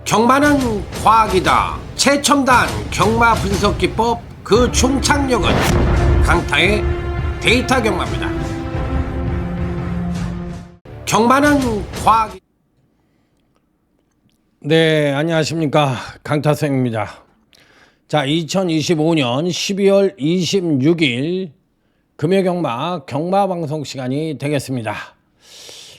경마는 과학이다. 최첨단 경마 분석 기법 그 총착력은 강타의 데이터 경마입니다. 경마는 과학이. 네, 안녕하십니까, 강타쌤입니다. 자, 2025년 12월 26일 금요경마 경마방송 시간이 되겠습니다.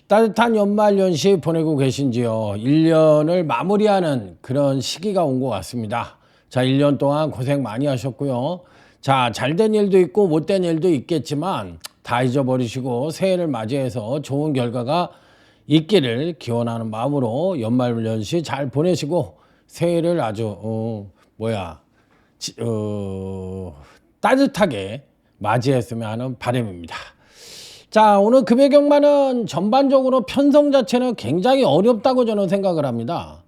따뜻한 연말연시 보내고 계신지요? 1년을 마무리하는 그런 시기가 온 것 같습니다. 자, 1년 동안 고생 많이 하셨고요. 자, 잘된 일도 있고 못된 일도 있겠지만 다 잊어버리시고 새해를 맞이해서 좋은 결과가 있기를 기원하는 마음으로 연말연시 잘 보내시고 새해를 아주 따뜻하게 맞이했으면 하는 바람입니다. 자, 오늘 금요경마는 전반적으로 편성 자체는 굉장히 어렵다고 저는 생각을 합니다.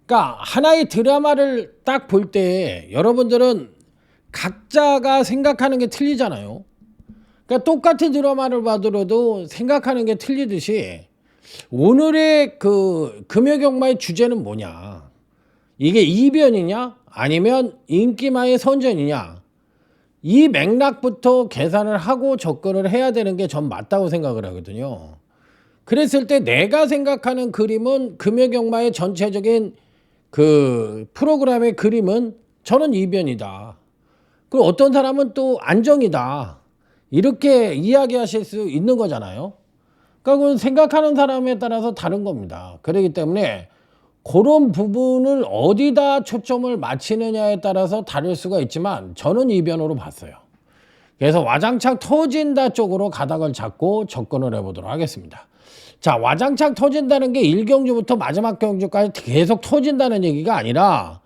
그러니까 하나의 드라마를 딱 볼 때 여러분들은 각자가 생각하는 게 틀리잖아요. 그러니까 똑같은 드라마를 봐더라도 생각하는 게 틀리듯이 오늘의 그 금요경마의 주제는 뭐냐? 이게 이변이냐? 아니면 인기마의 선전이냐? 이 맥락부터 계산을 하고 접근을 해야 되는 게 전 맞다고 생각을 하거든요. 그랬을 때 내가 생각하는 그림은 금요경마의 전체적인 그 프로그램의 그림은 저는 이변이다. 그리고 어떤 사람은 또 안정이다. 이렇게 이야기하실 수 있는 거잖아요. 그러니까 그건 생각하는 사람에 따라서 다른 겁니다. 그렇기 때문에 그런 부분을 어디다 초점을 맞추느냐에 따라서 다를 수가 있지만 저는 이변으로 봤어요. 그래서 와장창 터진다 쪽으로 가닥을 잡고 접근을 해보도록 하겠습니다. 자, 와장창 터진다는 게 1경주부터 마지막 경주까지 계속 터진다는 얘기가 아니라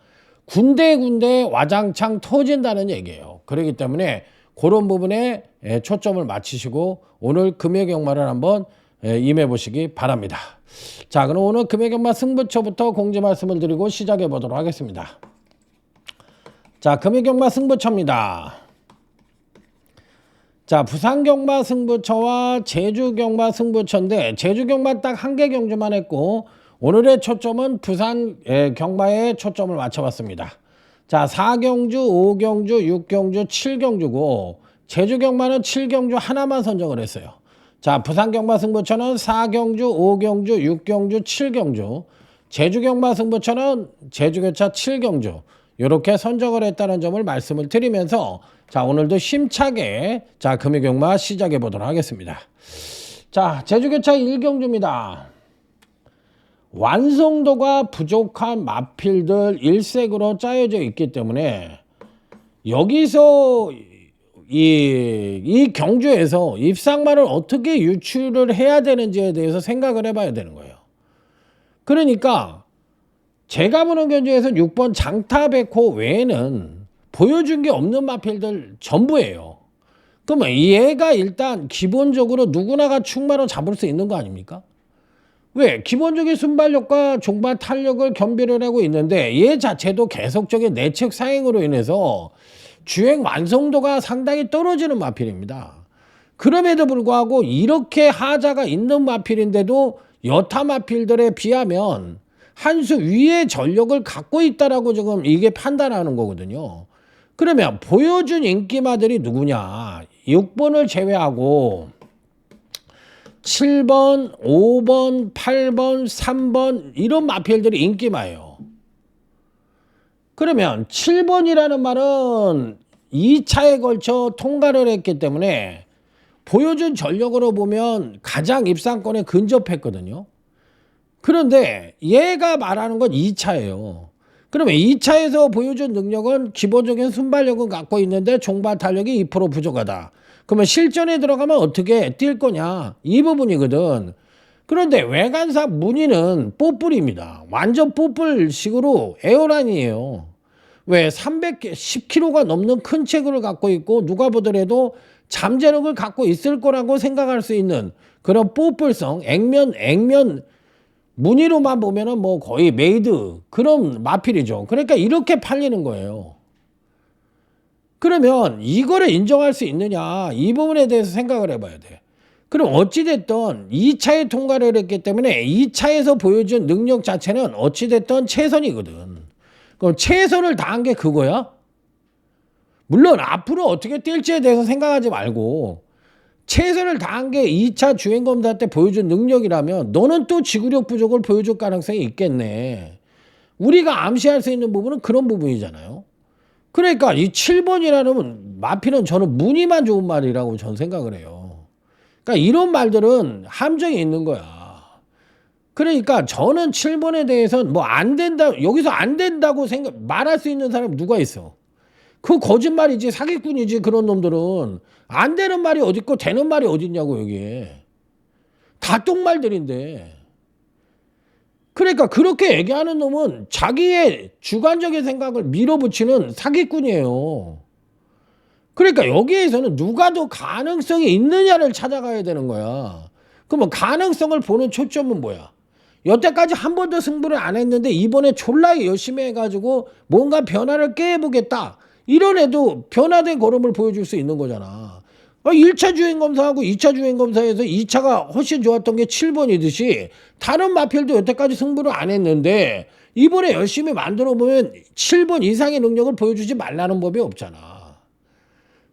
군데군데 와장창 터진다는 얘기예요. 그렇기 때문에 그런 부분에 초점을 맞추시고 오늘 금요경마를 한번 임해 보시기 바랍니다. 자, 그럼 오늘 금요경마 승부처부터 공지 말씀을 드리고 시작해 보도록 하겠습니다. 자, 금요경마 승부처입니다. 자, 부산경마 승부처와 제주경마 승부처인데 제주경마 딱 한 개 경주만 했고 오늘의 초점은 부산 경마에 초점을 맞춰봤습니다. 자, 4경주, 5경주, 6경주, 7경주고 제주경마는 7경주 하나만 선정을 했어요. 자, 부산경마 승부처는 4경주, 5경주, 6경주, 7경주, 제주경마 승부처는 제주교차 7경주 이렇게 선정을 했다는 점을 말씀을 드리면서 자, 오늘도 힘차게 자, 금요경마 시작해 보도록 하겠습니다. 자, 제주교차 1경주입니다. 완성도가 부족한 마필들 일색으로 짜여져 있기 때문에 여기서 이 경주에서 입상말을 어떻게 유출을 해야 되는지에 대해서 생각을 해봐야 되는 거예요. 그러니까 제가 보는 경주에서 6번 장타백호 외에는 보여준 게 없는 마필들 전부예요. 그러면 얘가 일단 기본적으로 누구나가 충마로 잡을 수 있는 거 아닙니까? 왜? 기본적인 순발력과 종발 탄력을 겸비를 하고 있는데 얘 자체도 계속적인 내측 사행으로 인해서 주행 완성도가 상당히 떨어지는 마필입니다. 그럼에도 불구하고 이렇게 하자가 있는 마필인데도 여타 마필들에 비하면 한 수 위의 전력을 갖고 있다라고 지금 이게 판단하는 거거든요. 그러면 보여준 인기마들이 누구냐? 6번을 제외하고 7번, 5번, 8번, 3번 이런 마필들이 인기마예요. 그러면 7번이라는 말은 2차에 걸쳐 통과를 했기 때문에 보여준 전력으로 보면 가장 입상권에 근접했거든요. 그런데 얘가 말하는 건 2차예요. 그러면 2차에서 보여준 능력은 기본적인 순발력은 갖고 있는데 종발 탄력이 2% 부족하다. 그러면 실전에 들어가면 어떻게 뛸 거냐? 이 부분이거든. 그런데 외관사 무늬는 뽀뿔입니다. 완전 뽀뿔식으로 에어라인이에요. 왜 310kg가 넘는 큰 체구를 갖고 있고 누가 보더라도 잠재력을 갖고 있을 거라고 생각할 수 있는 그런 뽀뿔성 액면 무늬로만 보면은 뭐 거의 메이드 그런 마필이죠. 그러니까 이렇게 팔리는 거예요. 그러면 이거를 인정할 수 있느냐 이 부분에 대해서 생각을 해봐야 돼. 그럼 어찌됐든 2차에 통과를 했기 때문에 2차에서 보여준 능력 자체는 어찌됐든 최선이거든. 그럼 최선을 다한 게 그거야? 물론 앞으로 어떻게 뛸지에 대해서 생각하지 말고 최선을 다한 게 2차 주행검사 때 보여준 능력이라면 너는 또 지구력 부족을 보여줄 가능성이 있겠네. 우리가 암시할 수 있는 부분은 그런 부분이잖아요. 그러니까 이 7번이라는 마피는 저는 무늬만 좋은 말이라고 저는 생각을 해요. 그러니까 이런 말들은 함정이 있는 거야. 그러니까 저는 7번에 대해서는 뭐 안 된다, 여기서 안 된다고 말할 수 있는 사람 누가 있어? 그 거짓말이지, 사기꾼이지. 그런 놈들은 안 되는 말이 어딨고 되는 말이 어딨냐고. 여기에 다 똥말들인데. 그러니까 그렇게 얘기하는 놈은 자기의 주관적인 생각을 밀어붙이는 사기꾼이에요. 그러니까 여기에서는 누가 더 가능성이 있느냐를 찾아가야 되는 거야. 그러면 가능성을 보는 초점은 뭐야? 여태까지 한 번도 승부를 안 했는데 이번에 졸라 열심히 해가지고 뭔가 변화를 깨보겠다. 이런 애도 변화된 걸음을 보여줄 수 있는 거잖아. 1차 주행검사하고 2차 주행검사에서 2차가 훨씬 좋았던 게 7번이듯이 다른 마필도 여태까지 승부를 안 했는데 이번에 열심히 만들어보면 7번 이상의 능력을 보여주지 말라는 법이 없잖아.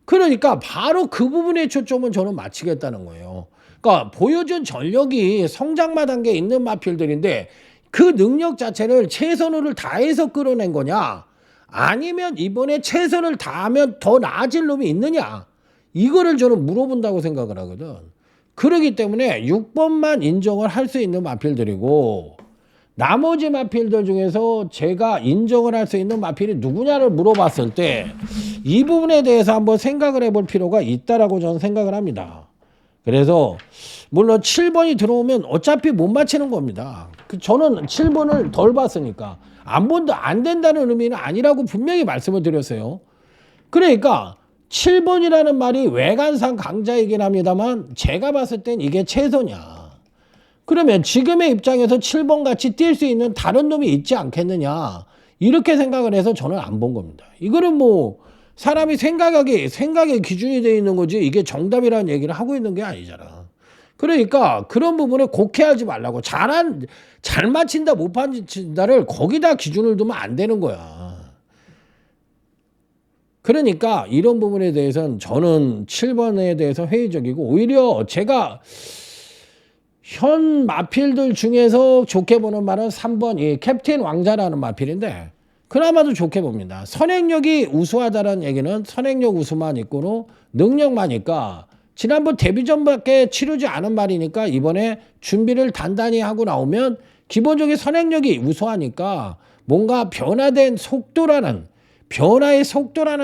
그러니까 바로 그 부분에 초점은 저는 맞추겠다는 거예요. 그러니까 보여준 전력이 성장마 단계에 있는 마필들인데 그 능력 자체를 최선을 다해서 끌어낸 거냐? 아니면 이번에 최선을 다하면 더 나아질 놈이 있느냐? 이거를 저는 물어본다고 생각을 하거든. 그렇기 때문에 6번만 인정을 할 수 있는 마필들이고 나머지 마필들 중에서 제가 인정을 할 수 있는 마필이 누구냐를 물어봤을 때 이 부분에 대해서 한번 생각을 해볼 필요가 있다라고 저는 생각을 합니다. 그래서 물론 7번이 들어오면 어차피 못 맞히는 겁니다. 저는 7번을 덜 봤으니까 안 된다는 의미는 아니라고 분명히 말씀을 드렸어요. 그러니까 7번이라는 말이 외관상 강자이긴 합니다만 제가 봤을 땐 이게 최선이야. 그러면 지금의 입장에서 7번 같이 뛸 수 있는 다른 놈이 있지 않겠느냐. 이렇게 생각을 해서 저는 안 본 겁니다. 이거는 뭐 사람이 생각의 기준이 되어 있는 거지 이게 정답이라는 얘기를 하고 있는 게 아니잖아. 그러니까 그런 부분에 곡해하지 말라고. 잘 맞힌다 못 맞힌다를 거기다 기준을 두면 안 되는 거야. 그러니까 이런 부분에 대해서는 저는 7번에 대해서 회의적이고 오히려 제가 현 마필들 중에서 좋게 보는 말은 3번 이 캡틴 왕자라는 마필인데 그나마도 좋게 봅니다. 선행력이 우수하다는 얘기는 선행력 우수만 있고는 능력만 있까 지난번 데뷔전밖에 치르지 않은 말이니까 이번에 준비를 단단히 하고 나오면 기본적인 선행력이 우수하니까 뭔가 변화의 속도라는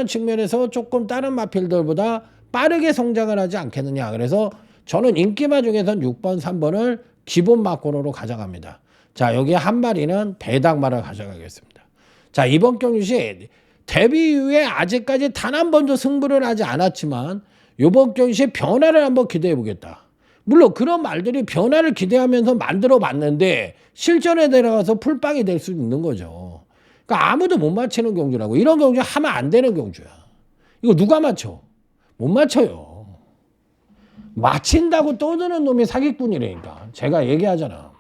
측면에서 조금 다른 마필들보다 빠르게 성장을 하지 않겠느냐. 그래서 저는 인기마 중에선 6번, 3번을 기본 마코너로 가져갑니다. 자, 여기 한 마리는 배당마를 가져가겠습니다. 자, 이번 경주 시 데뷔 이후에 아직까지 단 한 번도 승부를 하지 않았지만 이번 경주 시 변화를 한번 기대해 보겠다. 물론 그런 말들이 변화를 기대하면서 만들어 봤는데 실전에 들어가서 풀빵이 될 수 있는 거죠. 그러니까 아무도 못 맞히는 경주라고. 이런 경주 하면 안 되는 경주야. 이거 누가 맞춰? 못 맞춰요. 맞힌다고 떠드는 놈이 사기꾼이라니까. 제가 얘기하잖아.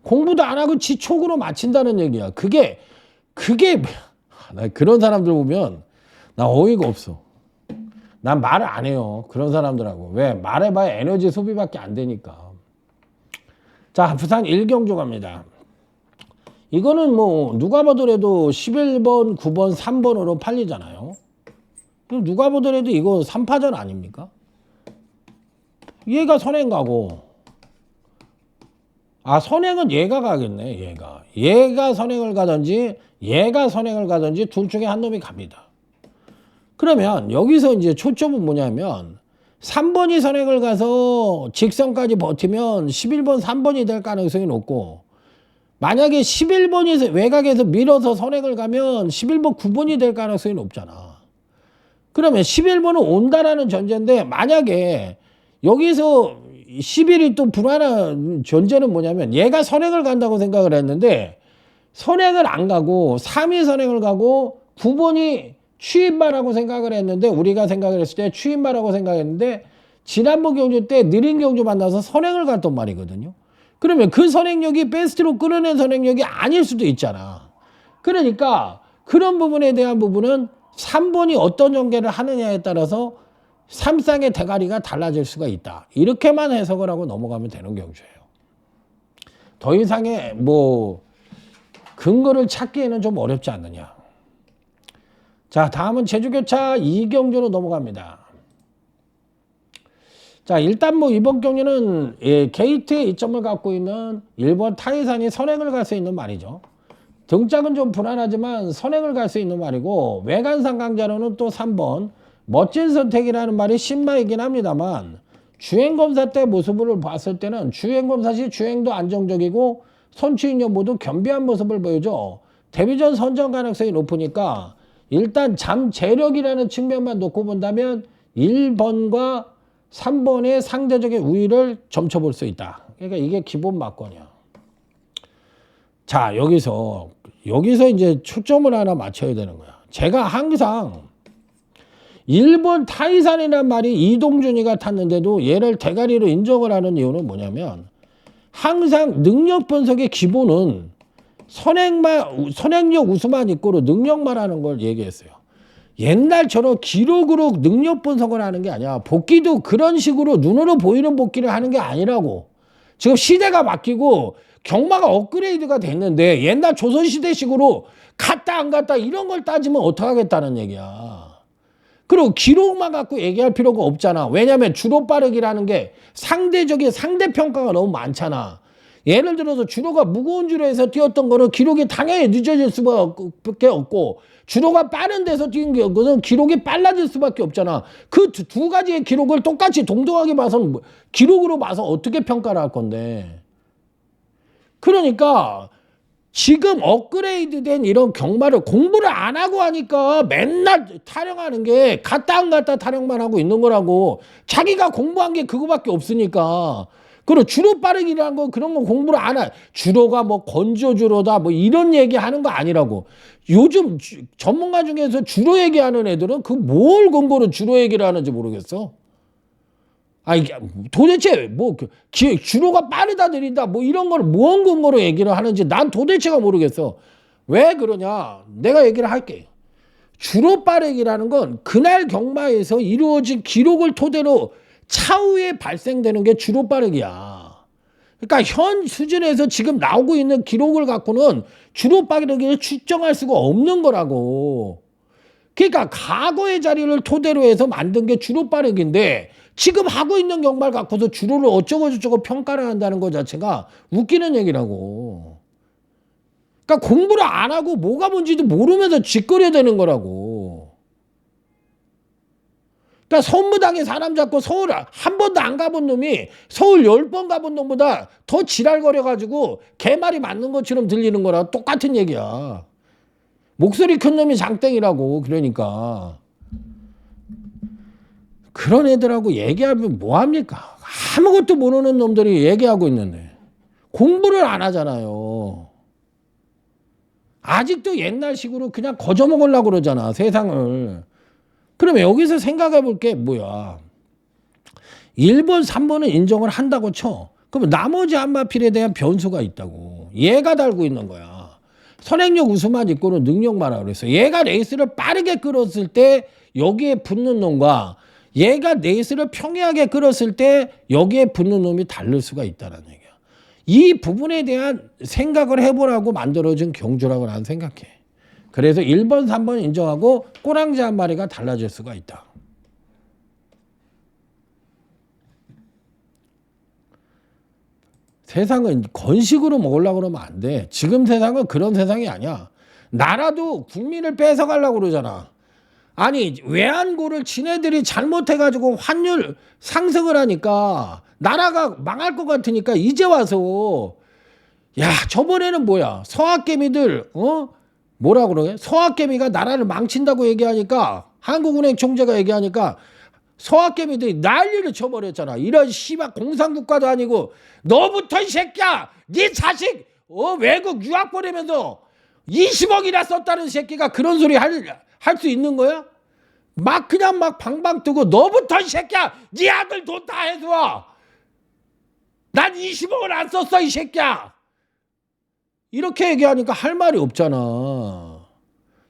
공부도 안 하고 지 촉으로 맞힌다는 얘기야. 나 그런 사람들 보면 나 어이가 없어. 난 말을 안 해요. 그런 사람들하고. 왜? 말해봐야 에너지 소비밖에 안 되니까. 자, 부산 1경주 갑니다. 이거는 뭐 누가 보더라도 11번, 9번, 3번으로 팔리잖아요. 누가 보더라도 이거 3파전 아닙니까? 얘가 선행 가고 선행은 얘가 가겠네. 얘가 선행을 가든지 얘가 선행을 가든지 둘 중에 한 놈이 갑니다. 그러면 여기서 이제 초점은 뭐냐면 3번이 선행을 가서 직선까지 버티면 11번 3번이 될 가능성이 높고 만약에 11번이 외곽에서 밀어서 선행을 가면 11번 9번이 될 가능성이 높잖아. 그러면 11번은 온다라는 전제인데 만약에 여기서 11이 또 불안한 전제는 뭐냐면 얘가 선행을 간다고 생각을 했는데 선행을 안 가고 3위 선행을 가고 9번이 추임마라고 생각을 했는데 우리가 생각을 했을 때 추임마라고 생각했는데 지난번 경주 때 느린 경주 만나서 선행을 갔단 말이거든요. 그러면 그 선행력이 베스트로 끌어낸 선행력이 아닐 수도 있잖아. 그러니까 그런 부분에 대한 부분은 3번이 어떤 전개를 하느냐에 따라서 삼쌍의 대가리가 달라질 수가 있다. 이렇게만 해석을 하고 넘어가면 되는 경주예요. 더 이상의 근거를 찾기에는 좀 어렵지 않느냐. 자, 다음은 제주교차 2경주로 넘어갑니다. 자, 일단 이번 경기는 게이트에 이점을 갖고 있는 1번 타이산이 선행을 갈 수 있는 말이죠. 등짝은 좀 불안하지만 선행을 갈 수 있는 말이고, 외관상 강자로는 또 3번 멋진 선택이라는 말이 신마이긴 합니다만, 주행검사 때 모습을 봤을 때는 주행검사 시 주행도 안정적이고 선취인력 모두 겸비한 모습을 보여줘. 데뷔전 선정 가능성이 높으니까 일단 잠재력이라는 측면만 놓고 본다면 1번과 3번의 상대적인 우위를 점쳐볼 수 있다. 그러니까 이게 기본 막건이야. 자, 여기서 이제 초점을 하나 맞춰야 되는 거야. 제가 항상 1번 타이산이란 말이 이동준이가 탔는데도 얘를 대가리로 인정을 하는 이유는 뭐냐면, 항상 능력 분석의 기본은 선행력 우수만 있고로 능력만 하는 걸 얘기했어요. 옛날처럼 기록으로 능력 분석을 하는 게 아니야. 복귀도 그런 식으로 눈으로 보이는 복귀를 하는 게 아니라고. 지금 시대가 바뀌고 경마가 업그레이드가 됐는데 옛날 조선시대식으로 갔다 안 갔다 이런 걸 따지면 어떡하겠다는 얘기야. 그리고 기록만 갖고 얘기할 필요가 없잖아. 왜냐하면 주로 빠르기라는 게 상대적인 상대평가가 너무 많잖아. 예를 들어서 주로가 무거운 주로에서 뛰었던 거는 기록이 당연히 늦어질 수밖에 없고, 주로가 빠른 데서 뛰는 것은 기록이 빨라질 수밖에 없잖아. 그 두 가지의 기록을 똑같이 동등하게 봐서는 기록으로 봐서 어떻게 평가를 할 건데. 그러니까 지금 업그레이드된 이런 경마를 공부를 안 하고 하니까 맨날 타령하는 게 갔다 안 갔다 타령만 하고 있는 거라고. 자기가 공부한 게 그거밖에 없으니까. 그리고 주로 빠르기라는 거 그런 거 공부를 안 해. 주로가 건조주로다 이런 얘기 하는 거 아니라고. 요즘 전문가 중에서 주로 얘기하는 애들은 그 뭘 근거로 주로 얘기를 하는지 모르겠어. 도대체 주로가 빠르다 느리다 이런 걸 무언 근거로 얘기를 하는지 난 도대체가 모르겠어. 왜 그러냐? 내가 얘기를 할게. 주로 빠르기라는 건 그날 경마에서 이루어진 기록을 토대로 차후에 발생되는 게 주로 빠르기야. 그러니까 현 수준에서 지금 나오고 있는 기록을 갖고는 주로 빠르기를 측정할 수가 없는 거라고. 그러니까 과거의 자리를 토대로 해서 만든 게 주로 빠르기인데, 지금 하고 있는 경마를 갖고서 주로를 어쩌고저쩌고 평가를 한다는 것 자체가 웃기는 얘기라고. 그러니까 공부를 안 하고 뭐가 뭔지도 모르면서 짓거려야 되는 거라고. 그러니까 선무당에 사람 잡고 서울 한 번도 안 가본 놈이 서울 10번 가본 놈보다 더 지랄거려가지고 개말이 맞는 것처럼 들리는 거랑 똑같은 얘기야. 목소리 큰 놈이 장땡이라고. 그러니까 그런 애들하고 얘기하면 뭐합니까? 아무것도 모르는 놈들이 얘기하고 있는데 공부를 안 하잖아요. 아직도 옛날식으로 그냥 거저먹으려고 그러잖아, 세상을. 그러면 여기서 생각해 볼 게 뭐야. 1번, 3번은 인정을 한다고 쳐. 그럼 나머지 한마필에 대한 변수가 있다고. 얘가 달고 있는 거야. 선행력 우수만 있고는 능력만 하고 그랬어. 얘가 레이스를 빠르게 끌었을 때 여기에 붙는 놈과 얘가 레이스를 평이하게 끌었을 때 여기에 붙는 놈이 다를 수가 있다는 얘기야. 이 부분에 대한 생각을 해보라고 만들어진 경주라고 나는 생각해. 그래서 1번, 3번 인정하고 꼬랑지 한 마리가 달라질 수가 있다. 세상은 건식으로 먹으려고 그러면 안 돼. 지금 세상은 그런 세상이 아니야. 나라도 국민을 뺏어가려고 그러잖아. 아니, 외환고를 지네들이 잘못해가지고 환율 상승을 하니까 나라가 망할 것 같으니까 이제 와서, 야, 저번에는 뭐야, 서학개미들 뭐라 그러게? 서학개미가 나라를 망친다고 얘기하니까, 한국은행 총재가 얘기하니까 서학개미들이 난리를 쳐버렸잖아. 이런 씨발 공산국가도 아니고 너부터 이 새끼야, 네 자식 외국 유학 보내면서 20억이나 썼다는 새끼가 그런 소리 할 수 있는 거야? 막 그냥 막 방방 뜨고 너부터 이 새끼야 네 아들 돈 다 해줘. 난 20억을 안 썼어 이 새끼야. 이렇게 얘기하니까 할 말이 없잖아.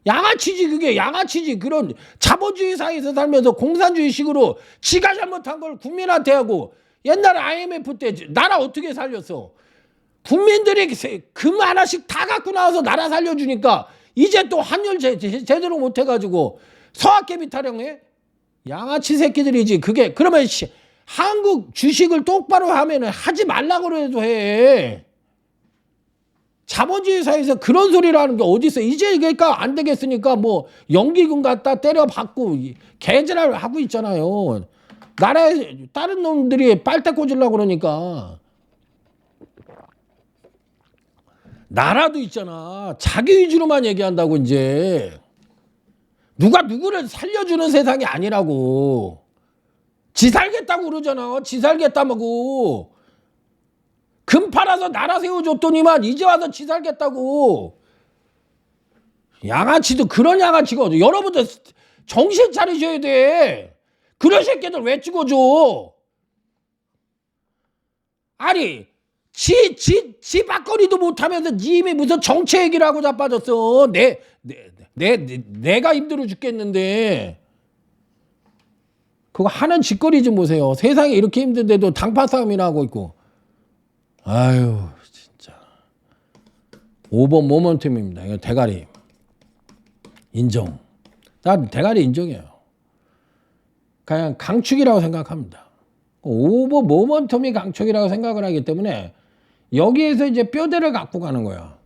양아치지 그게 양아치지. 그런 자본주의 사회에서 살면서 공산주의식으로 지가 잘못한 걸 국민한테 하고 옛날에 IMF 때 나라 어떻게 살렸어. 국민들이 금 하나씩 다 갖고 나와서 나라 살려주니까 이제 또 환율 제대로 못해가지고 서학개비 타령해? 양아치 새끼들이지 그게. 그러면 한국 주식을 똑바로 하면은 하지 말라고 해도 해. 자본주의 사회에서 그런 소리를 하는 게 어딨어. 이제 그러니까 안 되겠으니까 뭐 연기금 갖다 때려받고 개지랄 하고 있잖아요. 나라에 다른 놈들이 빨대 꽂으려고 그러니까. 나라도 있잖아. 자기 위주로만 얘기한다고 이제. 누가 누구를 살려주는 세상이 아니라고. 지 살겠다고 그러잖아. 지 살겠다고. 금 팔아서 나라 세워줬더니만 이제 와서 지 살겠다고. 양아치도 그런 양아치가 여러분들 정신 차리셔야 돼. 그런 새끼들 왜 찍어줘. 아니 지 막거리도 못하면서 님이 무슨 정치 얘기를 하고 자빠졌어. 내가 힘들어 죽겠는데 그거 하는 짓거리 좀 보세요. 세상에 이렇게 힘든데도 당파 싸움이나 하고 있고. 아유 진짜 5번 모먼텀입니다. 이거 대가리 인정. 난 대가리 인정해요. 그냥 강축이라고 생각합니다. 5번 모먼텀이 강축이라고 생각을 하기 때문에 여기에서 이제 뼈대를 갖고 가는 거야.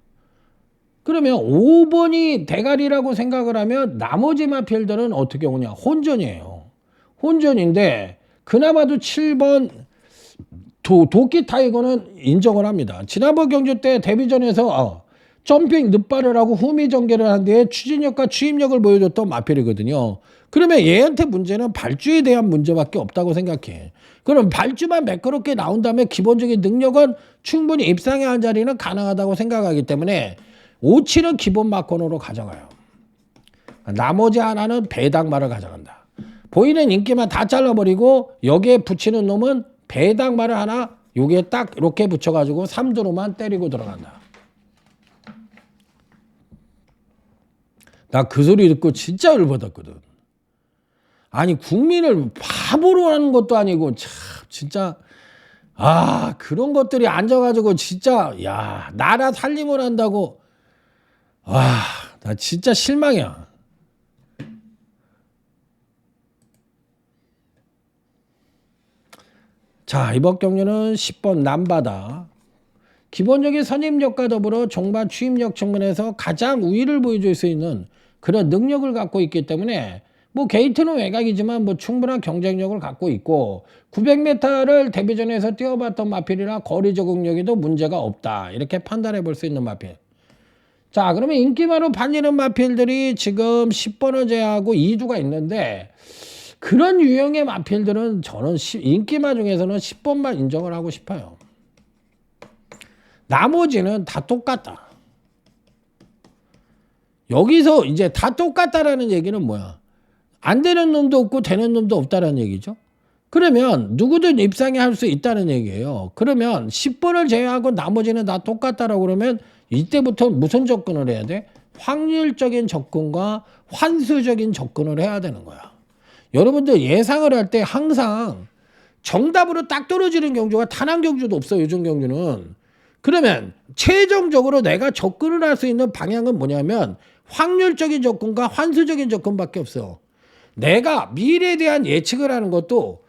그러면 5번이 대가리라고 생각을 하면 나머지 마필들은 어떻게 오냐. 혼전이에요. 혼전인데 그나마도 7번 도끼 타이거는 인정을 합니다. 지난번 경주 때 데뷔전에서 점핑 늑발을 하고 후미 전개를 한 뒤에 추진력과 추임력을 보여줬던 마필이거든요. 그러면 얘한테 문제는 발주에 대한 문제밖에 없다고 생각해. 그럼 발주만 매끄럽게 나온다면 기본적인 능력은 충분히 입상의 한 자리는 가능하다고 생각하기 때문에 57은 기본 마커너로 가져가요. 나머지 하나는 배당말을 가져간다. 보이는 인기만 다 잘라버리고 여기에 붙이는 놈은 배당말을 하나 여기에 딱 이렇게 붙여가지고 3두로만 때리고 들어간다. 나 그 소리 듣고 진짜 열받았거든. 아니 국민을 바보로 하는 것도 아니고 참 진짜 그런 것들이 앉아가지고 진짜 야 나라 살림을 한다고 나 진짜 실망이야. 자 이번 경주는 10번 남바다. 기본적인 선임력과 더불어 종반 추임력 측면에서 가장 우위를 보여줄 수 있는 그런 능력을 갖고 있기 때문에 뭐 게이트는 외곽이지만 뭐 충분한 경쟁력을 갖고 있고 900m를 데뷔전에서 뛰어봤던 마필이라 거리 적응력에도 문제가 없다. 이렇게 판단해 볼 수 있는 마필. 자 그러면 인기마로 팔리는 마필들이 지금 10번을 제외하고 2두가 있는데 그런 유형의 마필들은 저는 인기마 중에서는 10번만 인정을 하고 싶어요. 나머지는 다 똑같다. 여기서 이제 다 똑같다라는 얘기는 뭐야? 안 되는 놈도 없고 되는 놈도 없다라는 얘기죠. 그러면 누구든 입상에 할 수 있다는 얘기예요. 그러면 10번을 제외하고 나머지는 다 똑같다라고 그러면 이때부터 무슨 접근을 해야 돼? 확률적인 접근과 환수적인 접근을 해야 되는 거야. 여러분들 예상을 할 때 항상 정답으로 딱 떨어지는 경주가 단 한 경주도 없어요. 요즘 경주는. 그러면 최종적으로 내가 접근을 할 수 있는 방향은 뭐냐면 확률적인 접근과 환수적인 접근밖에 없어. 내가 미래에 대한 예측을 하는 것도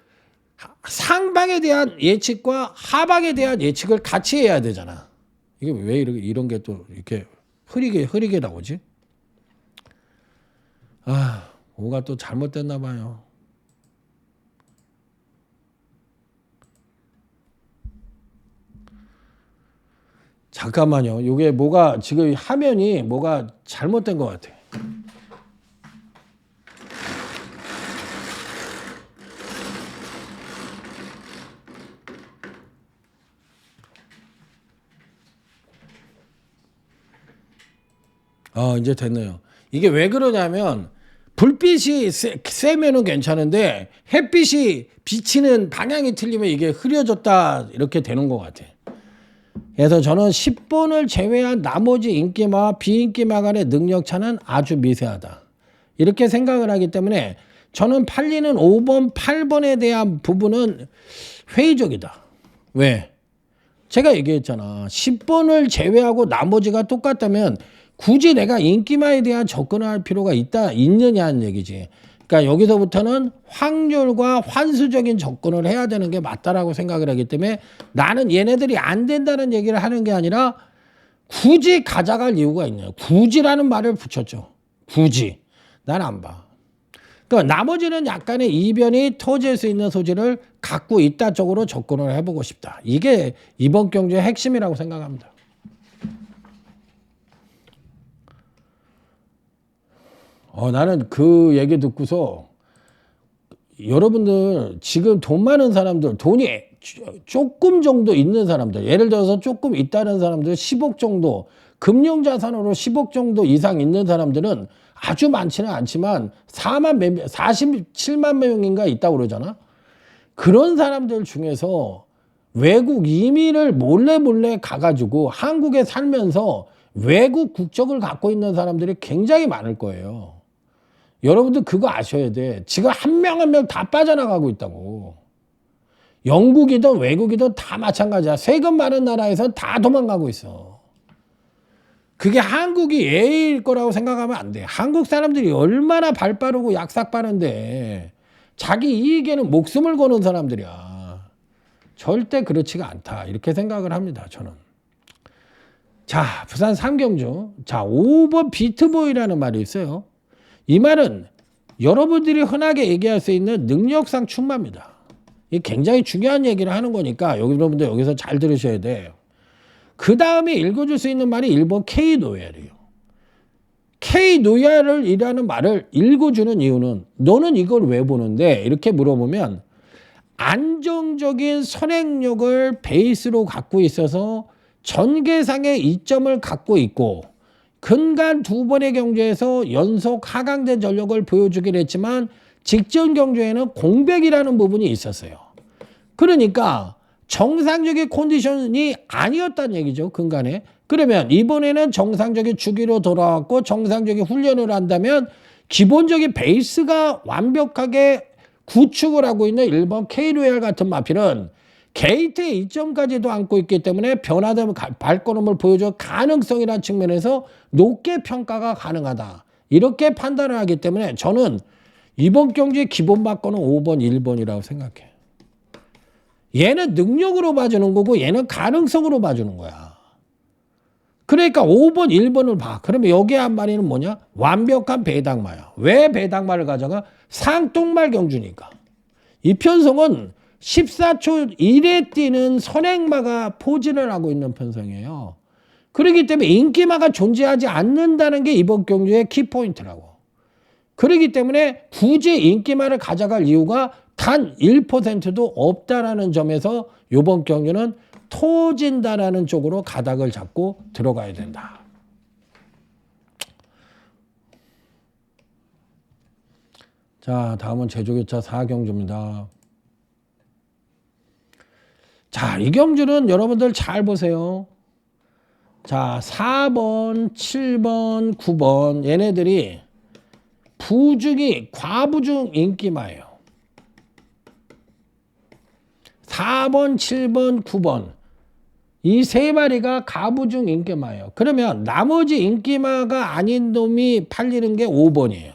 상방에 대한 예측과 하방에 대한 예측을 같이 해야 되잖아. 이게 왜 이런 게 또 이렇게 흐리게 나오지? 뭐가 또 잘못됐나 봐요. 잠깐만요. 이게 뭐가 지금 화면이 뭐가 잘못된 것 같아. 이제 됐네요. 이게 왜 그러냐면 불빛이 세면은 괜찮은데 햇빛이 비치는 방향이 틀리면 이게 흐려졌다 이렇게 되는 것 같아. 그래서 저는 10번을 제외한 나머지 인기마와 비인기마 간의 능력차는 아주 미세하다. 이렇게 생각을 하기 때문에 저는 팔리는 5번, 8번에 대한 부분은 회의적이다. 왜? 제가 얘기했잖아. 10번을 제외하고 나머지가 똑같다면 굳이 내가 인기마에 대한 접근을 할 필요가 있느냐는 얘기지. 그러니까 여기서부터는 확률과 환수적인 접근을 해야 되는 게 맞다라고 생각을 하기 때문에 나는 얘네들이 안 된다는 얘기를 하는 게 아니라 굳이 가져갈 이유가 있냐. 굳이라는 말을 붙였죠. 굳이. 난 안 봐. 그러니까 나머지는 약간의 이변이 터질 수 있는 소지를 갖고 있다 쪽으로 접근을 해보고 싶다. 이게 이번 경주의 핵심이라고 생각합니다. 나는 그 얘기 듣고서 여러분들 지금 돈 많은 사람들, 돈이 조금 정도 있는 사람들, 예를 들어서 조금 있다는 사람들 10억 정도, 금융자산으로 10억 정도 이상 있는 사람들은 아주 많지는 않지만 47만 명인가 있다고 그러잖아. 그런 사람들 중에서 외국 이민을 몰래 가가지고 한국에 살면서 외국 국적을 갖고 있는 사람들이 굉장히 많을 거예요. 여러분들 그거 아셔야 돼. 지금 한 명 한 명 다 빠져나가고 있다고. 영국이든 외국이든 다 마찬가지야. 세금 많은 나라에서 다 도망가고 있어. 그게 한국이 예일 거라고 생각하면 안 돼. 한국 사람들이 얼마나 발 빠르고 약삭 빠른데 자기 이익에는 목숨을 거는 사람들이야. 절대 그렇지가 않다. 이렇게 생각을 합니다. 저는. 자, 부산 삼경주. 자, 5번 비트보이라는 말이 있어요. 이 말은 여러분들이 흔하게 얘기할 수 있는 능력상 충만입니다. 이게 굉장히 중요한 얘기를 하는 거니까 여러분들 여기서 잘 들으셔야 돼요. 그 다음에 읽어줄 수 있는 말이 1번 K노얄이에요. K노얄을 이라는 말을 읽어주는 이유는 너는 이걸 왜 보는데? 이렇게 물어보면 안정적인 선행력을 베이스로 갖고 있어서 전개상의 이점을 갖고 있고 근간 2번의 경주에서 연속 하강된 전력을 보여주긴 했지만 직전 경주에는 공백이라는 부분이 있었어요. 그러니까 정상적인 컨디션이 아니었다는 얘기죠. 근간에. 그러면 이번에는 정상적인 주기로 돌아왔고 정상적인 훈련을 한다면 기본적인 베이스가 완벽하게 구축을 하고 있는 1번 K로얄 같은 마필은 게이트의 이점까지도 안고 있기 때문에 변화된 발걸음을 보여줄 가능성이라는 측면에서 높게 평가가 가능하다. 이렇게 판단을 하기 때문에 저는 이번 경주의 기본 바꿔는 5번, 1번이라고 생각해요. 얘는 능력으로 봐주는 거고 얘는 가능성으로 봐주는 거야. 그러니까 5번, 1번을 봐. 그러면 여기에 한 마리는 뭐냐? 완벽한 배당마야. 왜 배당마를 가져가? 상똥말 경주니까. 이 편성은 14초 1에 뛰는 선행마가 포진을 하고 있는 편성이에요. 그렇기 때문에 인기마가 존재하지 않는다는 게 이번 경주의 키포인트라고. 그렇기 때문에 굳이 인기마를 가져갈 이유가 단 1%도 없다라는 점에서 이번 경주는 터진다라는 쪽으로 가닥을 잡고 들어가야 된다. 자, 다음은 제주교차 4경주입니다. 자, 이 경주는 여러분들 잘 보세요. 자, 4번, 7번, 9번 얘네들이 부중이 과부중 인기마예요. 4번, 7번, 9번 이 세 마리가 가부중 인기마예요. 그러면 나머지 인기마가 아닌 놈이 팔리는 게 5번이에요.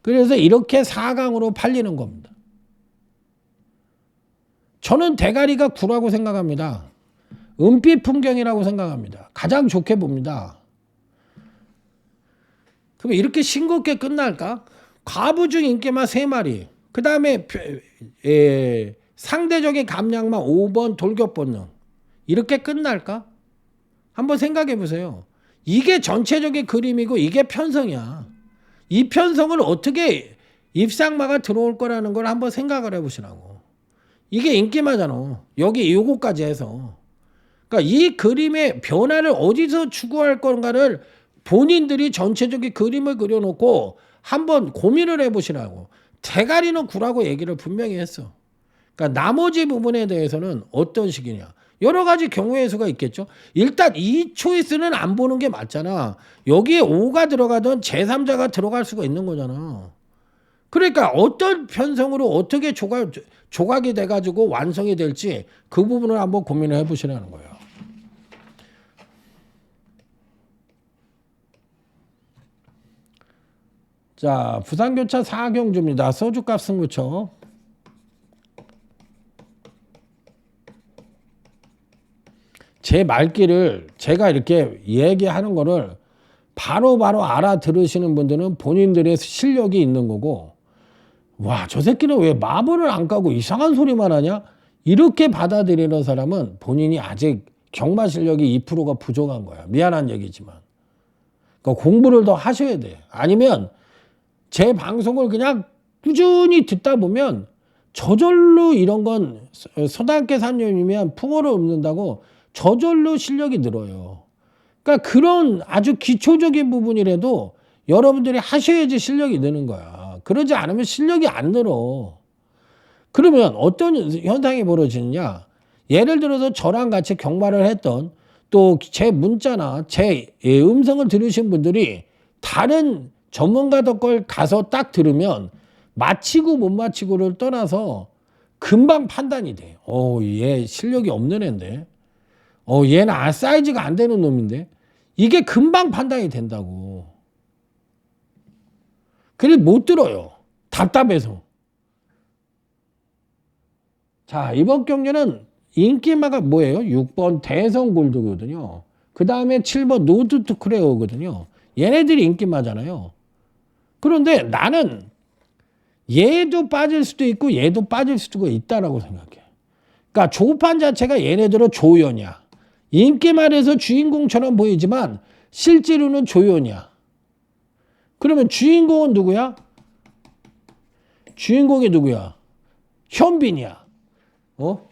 그래서 이렇게 4강으로 팔리는 겁니다. 저는 대가리가 9라고 생각합니다. 은빛 풍경이라고 생각합니다. 가장 좋게 봅니다. 그럼 이렇게 싱겁게 끝날까? 과부중 인기마 3마리. 그 다음에 상대적인 감량만 5번 돌격 본능. 이렇게 끝날까? 한번 생각해 보세요. 이게 전체적인 그림이고 이게 편성이야. 이 편성을 어떻게 입상마가 들어올 거라는 걸 한번 생각을 해보시라고. 이게 인기마잖아. 여기 요거까지 해서. 그러니까 이 그림의 변화를 어디서 추구할 건가를 본인들이 전체적인 그림을 그려놓고 한번 고민을 해보시라고. 대가리는 구라고 얘기를 분명히 했어. 그러니까 나머지 부분에 대해서는 어떤 식이냐. 여러 가지 경우의 수가 있겠죠. 일단 이 초이스는 안 보는 게 맞잖아. 여기에 5가 들어가든 제3자가 들어갈 수가 있는 거잖아. 그러니까 어떤 편성으로 어떻게 조각이 돼가지고 완성이 될지 그 부분을 한번 고민을 해보시라는 거예요. 자, 부산교차 4경주입니다. 소주값 승부처. 제 말귀를 제가 이렇게 얘기하는 거를 바로바로 알아들으시는 분들은 본인들의 실력이 있는 거고, 와, 저 새끼는 왜 마블을 안 까고 이상한 소리만 하냐? 이렇게 받아들이는 사람은 본인이 아직 경마 실력이 2%가 부족한 거야. 미안한 얘기지만. 그러니까 공부를 더 하셔야 돼. 아니면 제 방송을 그냥 꾸준히 듣다 보면 저절로 이런 건 서당계 산념이면 풍어를 읊는다고 저절로 실력이 늘어요. 그러니까 그런 아주 기초적인 부분이라도 여러분들이 하셔야지 실력이 느는 거야. 그러지 않으면 실력이 안 늘어. 그러면 어떤 현상이 벌어지느냐. 예를 들어서 저랑 같이 경마를 했던 또 제 문자나 제 음성을 들으신 분들이 다른 전문가들 걸 가서 딱 들으면 맞히고 못 맞히고를 떠나서 금방 판단이 돼. 얘 실력이 없는 애인데. 얘는 사이즈가 안 되는 놈인데. 이게 금방 판단이 된다고. 그래서 못 들어요. 답답해서. 자, 이번 경기는 인기마가 뭐예요? 6번 대성골드거든요. 그 다음에 7번 노드투 크레어거든요. 얘네들이 인기마잖아요. 그런데 나는 얘도 빠질 수도 있고 얘도 빠질 수도 있다라고 생각해. 그러니까 조판 자체가 얘네들은 조연이야. 인기말에서 주인공처럼 보이지만 실제로는 조연이야. 그러면 주인공은 누구야? 주인공이 누구야? 현빈이야.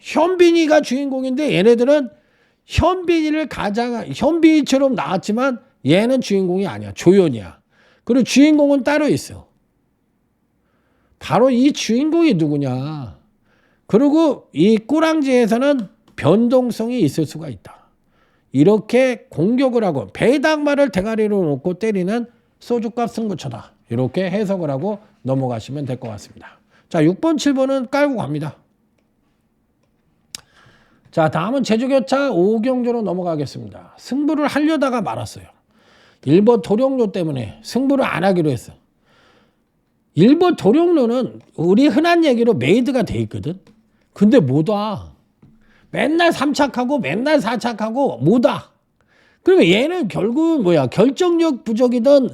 현빈이가 주인공인데 얘네들은 현빈이처럼 나왔지만 얘는 주인공이 아니야. 조연이야. 그리고 주인공은 따로 있어. 바로 이 주인공이 누구냐. 그리고 이 꼬랑지에서는 변동성이 있을 수가 있다. 이렇게 공격을 하고 배당말을 대가리로 놓고 때리는 소주값 승부처다. 이렇게 해석을 하고 넘어가시면 될 것 같습니다. 자, 6번, 7번은 깔고 갑니다. 자, 다음은 제주교차 5경주로 넘어가겠습니다. 승부를 하려다가 말았어요. 1번 도룡료 때문에 승부를 안 하기로 했어. 1번 도룡료는 우리 흔한 얘기로 메이드가 돼 있거든. 근데 못 와. 맨날 3착하고 맨날 4착하고 못 와. 그러면 얘는 결국은 결정력 부족이든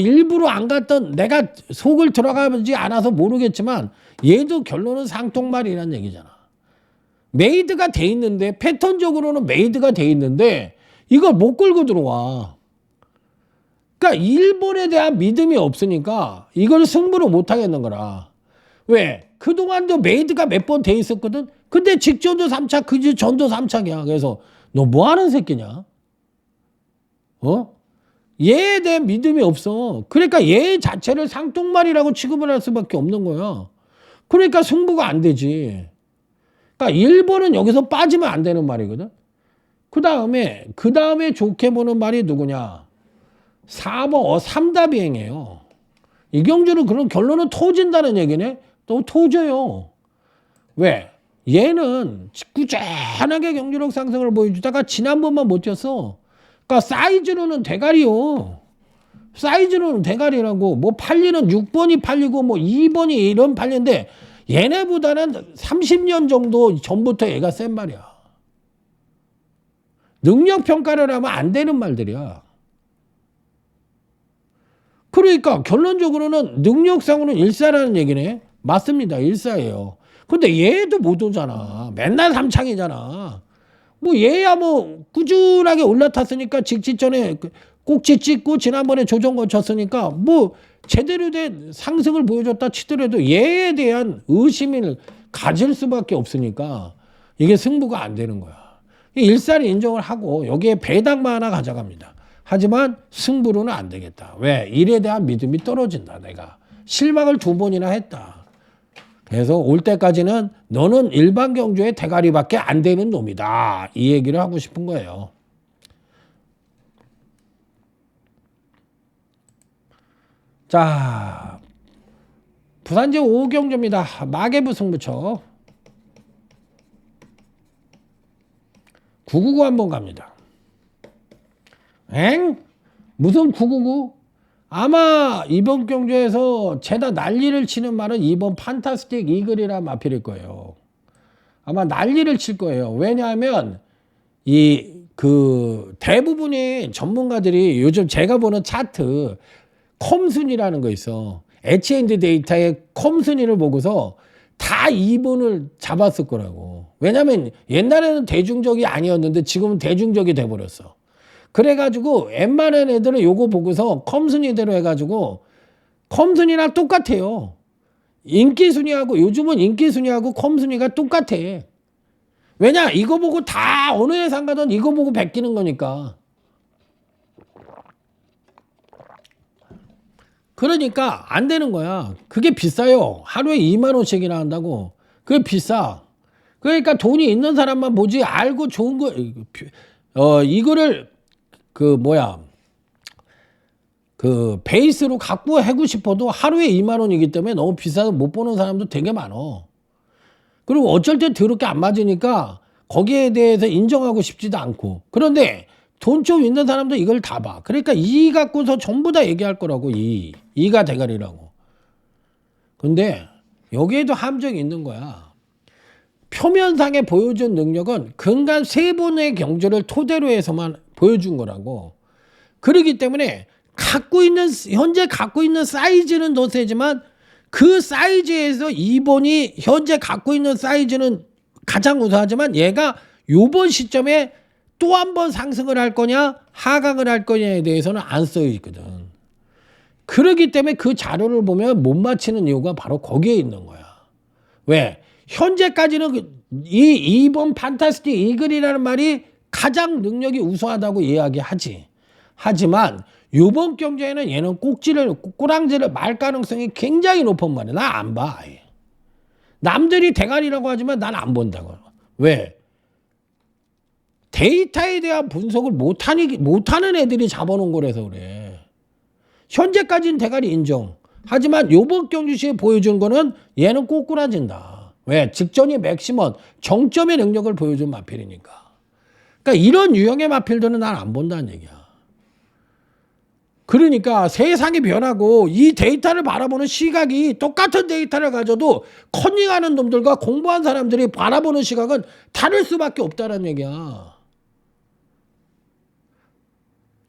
일부러 안 갔던 내가 속을 들어가지 않아서 모르겠지만 얘도 결론은 상통말이라는 얘기잖아. 메이드가 돼 있는데 패턴적으로는 메이드가 돼 있는데 이걸 못 끌고 들어와. 그러니까 1번에 대한 믿음이 없으니까 이걸 승부를 못 하겠는 거라. 왜? 그동안도 메이드가 몇 번 돼 있었거든. 근데 직전도 3착, 그 전도 3착이야. 그래서 너 뭐 하는 새끼냐? 얘에 대한 믿음이 없어. 그러니까 얘 자체를 상통말이라고 취급을 할 수밖에 없는 거야. 그러니까 승부가 안 되지. 그러니까 1번은 여기서 빠지면 안 되는 말이거든. 그 다음에 좋게 보는 말이 누구냐? 4번 3다비행이에요. 이 경주는 그런 결론은 터진다는 얘기네. 또 터져요. 왜? 얘는 꾸준하게 경주력 상승을 보여주다가 지난번만 못 뛰었어. 그러니까 사이즈로는 대가리요. 사이즈로는 대가리라고. 팔리는 6번이 팔리고 2번이 이런 팔리는데 얘네보다는 30년 정도 전부터 얘가 센 말이야. 능력 평가를 하면 안 되는 말들이야. 그러니까 결론적으로는 능력상으로는 1사라는 얘기네. 맞습니다. 1사예요. 근데 얘도 못 오잖아. 맨날 3창이잖아. 얘야 꾸준하게 올라탔으니까 직전에 꼭지 찍고 지난번에 조정 거쳤으니까 제대로 된 상승을 보여줬다 치더라도 얘에 대한 의심을 가질 수밖에 없으니까 이게 승부가 안 되는 거야. 1사를 인정을 하고 여기에 배당만 하나 가져갑니다. 하지만 승부로는 안 되겠다. 왜? 일에 대한 믿음이 떨어진다. 내가 실망을 2번이나 했다. 그래서 올 때까지는 너는 일반 경주의 대가리밖에 안 되는 놈이다. 이 얘기를 하고 싶은 거예요. 자, 부산제 5경주입니다. 마개부 승부처 999 한번 갑니다. 엥? 무슨 999? 아마 이번 경주에서 죄다 난리를 치는 말은 이번 판타스틱 이글이라 마필일 거예요. 아마 난리를 칠 거예요. 왜냐하면 대부분의 전문가들이 요즘 제가 보는 차트 컴순위라는 거 있어. H&D 데이터의 컴순위를 보고서 다 2번을 잡았을 거라고. 왜냐면 옛날에는 대중적이 아니었는데 지금은 대중적이 돼버렸어. 그래가지고 웬만한 애들은 요거 보고서 컴순위대로 해가지고 컴순위랑 똑같아요. 인기순위하고 요즘은 인기순위하고 컴순위가 똑같아. 왜냐? 이거 보고 다 어느 회사 가든 이거 보고 베끼는 거니까. 그러니까 안 되는 거야. 그게 비싸요. 하루에 2만 원씩이나 한다고. 그게 비싸. 그러니까 돈이 있는 사람만 보지 알고 좋은 거 이거를 베이스로 갖고 하고 싶어도 하루에 2만 원이기 때문에 너무 비싸서 못 보는 사람도 되게 많어. 그리고 어쩔 때 더럽게 안 맞으니까 거기에 대해서 인정하고 싶지도 않고. 그런데 돈 좀 있는 사람도 이걸 다 봐. 그러니까 이 갖고서 전부 다 얘기할 거라고. 이가 대가리라고. 근데 여기에도 함정이 있는 거야. 표면상에 보여준 능력은 근간 3번의 경주를 토대로 해서만 보여준 거라고. 그렇기 때문에 현재 갖고 있는 사이즈는 더 세지만 그 사이즈에서 2번이 현재 갖고 있는 사이즈는 가장 우수하지만 얘가 요번 시점에 또 한 번 상승을 할 거냐 하강을 할 거냐에 대해서는 안 써 있거든. 그렇기 때문에 그 자료를 보면 못 맞히는 이유가 바로 거기에 있는 거야. 왜? 현재까지는 이 2번 판타스틱 이글이라는 말이 가장 능력이 우수하다고 이야기하지. 하지만 이번 경주에는 얘는 꼬랑지를 말 가능성이 굉장히 높은 말이야. 나 안 봐. 아예. 남들이 대가리라고 하지만 난 안 본다고. 왜? 데이터에 대한 분석을 못하는 애들이 잡아놓은 거라서 그래. 현재까지는 대가리 인정. 하지만 요번 경주시에 보여준 거는 얘는 꼬꾸라진다. 왜? 직전이 맥시멈 정점의 능력을 보여준 마필이니까. 그러니까 이런 유형의 마필들은 난 안 본다는 얘기야. 그러니까 세상이 변하고 이 데이터를 바라보는 시각이 똑같은 데이터를 가져도 커닝하는 놈들과 공부한 사람들이 바라보는 시각은 다를 수밖에 없다는 얘기야.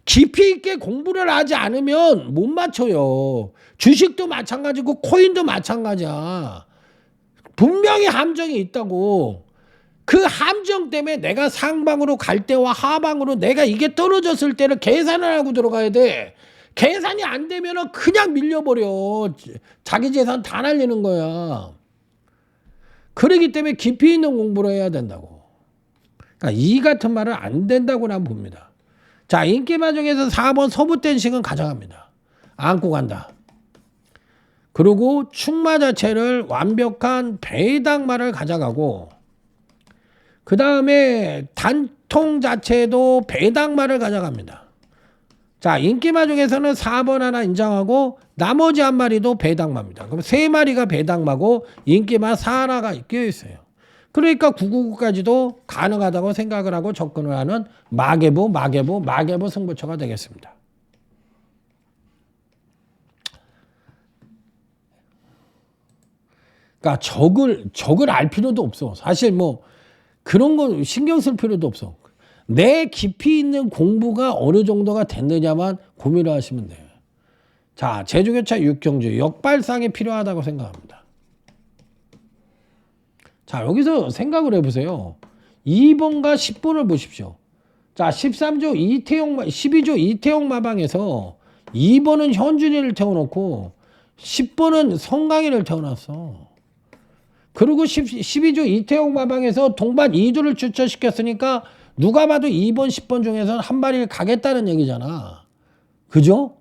깊이 있게 공부를 하지 않으면 못 맞춰요. 주식도 마찬가지고 코인도 마찬가지야. 분명히 함정이 있다고. 그 함정 때문에 내가 상방으로 갈 때와 하방으로 내가 이게 떨어졌을 때를 계산을 하고 들어가야 돼. 계산이 안 되면 그냥 밀려버려. 자기 재산 다 날리는 거야. 그러기 때문에 깊이 있는 공부를 해야 된다고. 그러니까 이 같은 말은 안 된다고 난 봅니다. 자, 인기마중에서 4번 서부댄식은 가져갑니다. 안고 간다. 그리고 충마 자체를 완벽한 배당말을 가져가고 그 다음에 단통 자체도 배당말을 가져갑니다. 자, 인기마 중에서는 4번 하나 인정하고 나머지 한 마리도 배당마입니다. 그럼 3마리가 배당마고 인기마 4하나가 끼어있어요. 그러니까 999까지도 가능하다고 생각을 하고 접근을 하는 마개부 승부처가 되겠습니다. 그러니까 적을 알 필요도 없어. 사실 뭐 그런 거 신경 쓸 필요도 없어. 내 깊이 있는 공부가 어느 정도가 됐느냐만 고민을 하시면 돼요. 자, 제주교차 6경주 역발상이 필요하다고 생각합니다. 자, 여기서 생각을 해보세요. 2번과 10번을 보십시오. 자, 12조 이태용 마방에서 2번은 현준이를 태워놓고 10번은 성강이를 태워놨어. 그리고 12조 이태용 마방에서 동반 2조를 주차시켰으니까 누가 봐도 2번, 10번 중에서는 한 마리를 가겠다는 얘기잖아. 그죠?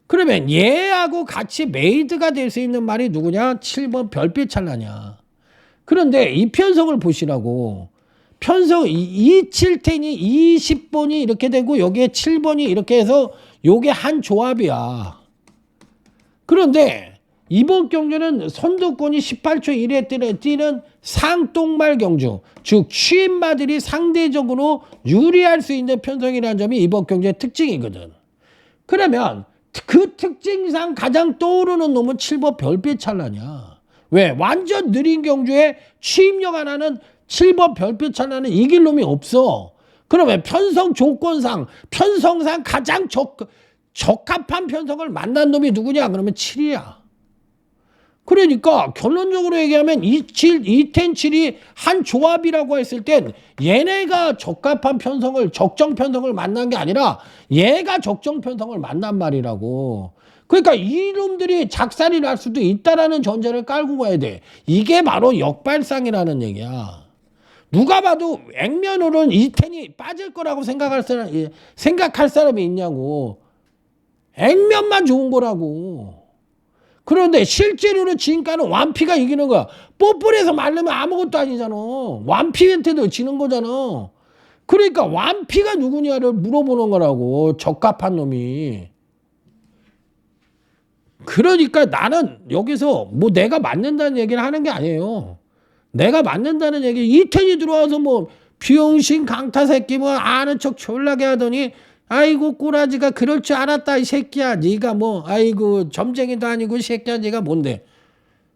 그러면 얘하고 같이 메이드가 될 수 있는 말이 누구냐? 7번 별빛 찰나냐. 그런데 이 편성을 보시라고. 편성 이 7텐이 20번이 이렇게 되고 여기에 7번이 이렇게 해서 요게 한 조합이야. 그런데 이번 경주는 선두권이 18초 1회 뛰는 상똥말 경주. 즉 취임마들이 상대적으로 유리할 수 있는 편성이라는 점이 이번 경주의 특징이거든. 그러면 그 특징상 가장 떠오르는 놈은 7번 별빛 찰나냐. 왜? 완전 느린 경주에 취임력 하나는 7번 별빛 찰나는 이길 놈이 없어. 그러면 편성 조건상 편성상 가장 적합한 편성을 만난 놈이 누구냐? 그러면 7이야. 그러니까 결론적으로 얘기하면 2텐 7이 한 조합이라고 했을 땐 얘네가 적합한 편성을 적정 편성을 만난 게 아니라 얘가 적정 편성을 만난 말이라고. 그러니까 이놈들이 작살이 날 수도 있다라는 전제를 깔고 가야 돼. 이게 바로 역발상이라는 얘기야. 누가 봐도 액면으로는 2텐이 빠질 거라고 생각할 사람이 있냐고. 액면만 좋은 거라고. 그런데 실제로는 진가는 완피가 이기는 거야. 뽀뽀해서 말르면 아무것도 아니잖아. 완피한테도 지는 거잖아. 그러니까 완피가 누구냐를 물어보는 거라고. 적합한 놈이. 그러니까 나는 여기서 뭐 내가 맞는다는 얘기를 하는 게 아니에요. 내가 맞는다는 얘기. 이태리 들어와서 뭐 비용신 강타 새끼 뭐 아는 척 졸라게 하더니 아이고 꼬라지가 그럴 줄 알았다 이 새끼야. 네가 뭐 아이고 점쟁이도 아니고 이 새끼야. 네가 뭔데.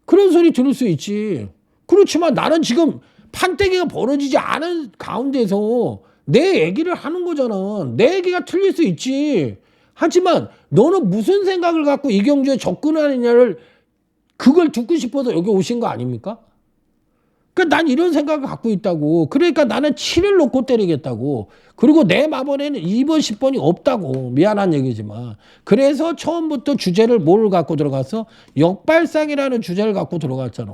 그런 소리 들을 수 있지. 그렇지만 나는 지금 판때기가 벌어지지 않은 가운데서 내 얘기를 하는 거잖아. 내 얘기가 틀릴 수 있지. 하지만 너는 무슨 생각을 갖고 이 경주에 접근하느냐를 그걸 듣고 싶어서 여기 오신 거 아닙니까? 그러니까 난 이런 생각을 갖고 있다고. 그러니까 나는 7을 놓고 때리겠다고. 그리고 내 마번에는 2번, 10번이 없다고. 미안한 얘기지만. 그래서 처음부터 주제를 뭘 갖고 들어갔어? 역발상이라는 주제를 갖고 들어갔잖아.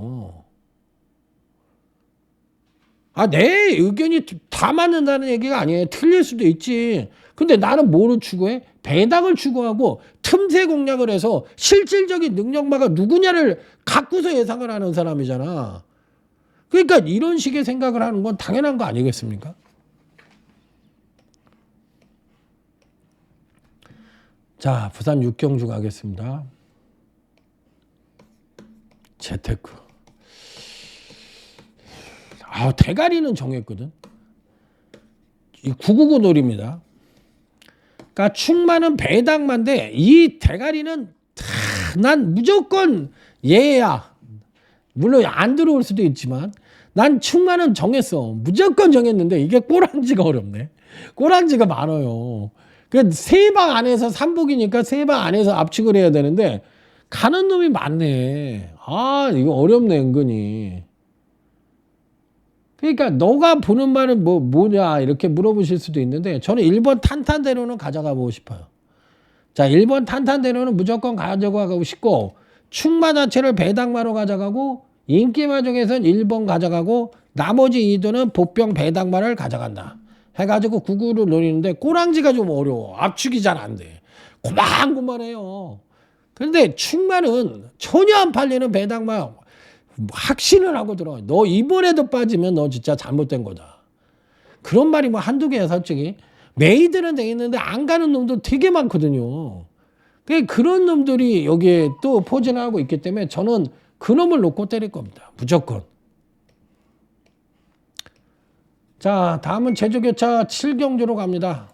아, 내 의견이 다 맞는다는 얘기가 아니에요. 틀릴 수도 있지. 근데 나는 뭐를 추구해? 배당을 추구하고 틈새 공략을 해서 실질적인 능력마가 누구냐를 갖고서 예상을 하는 사람이잖아. 그러니까 이런 식의 생각을 하는 건 당연한 거 아니겠습니까? 자, 부산 육경주 가겠습니다. 재테크. 대가리는 정했거든. 이 999 놀입니다. 그러니까 충만은 배당만데 이 대가리는 난 무조건 얘야. 물론 안 들어올 수도 있지만 난 충만은 정했어. 무조건 정했는데 이게 꼬랑지가 어렵네. 꼬랑지가 많아요. 그 세 방 안에서 삼복이니까 세 방 안에서 압축을 해야 되는데 가는 놈이 많네. 아, 이거 어렵네 은근히. 그러니까 너가 보는 말은 뭐냐 이렇게 물어보실 수도 있는데 저는 1번 탄탄대로는 가져가 보고 싶어요. 자, 1번 탄탄대로는 무조건 가져가고 싶고 충마 자체를 배당마로 가져가고 인기마 중에서는 1번 가져가고 나머지 2도는 복병 배당마를 가져간다. 해가지고 99를 노리는데 꼬랑지가 좀 어려워. 압축이 잘 안 돼. 고만고만해요. 그런데 충마는 전혀 안 팔리는 배당마 확신을 하고 들어가. 너 이번에도 빠지면 너 진짜 잘못된 거다. 그런 말이 뭐 한두 개야 솔직히. 메이드는 돼 있는데 안 가는 놈도 되게 많거든요. 그런 놈들이 여기에 또 포진을 하고 있기 때문에 저는 그 놈을 놓고 때릴 겁니다. 무조건. 자, 다음은 제주교차 7경주로 갑니다.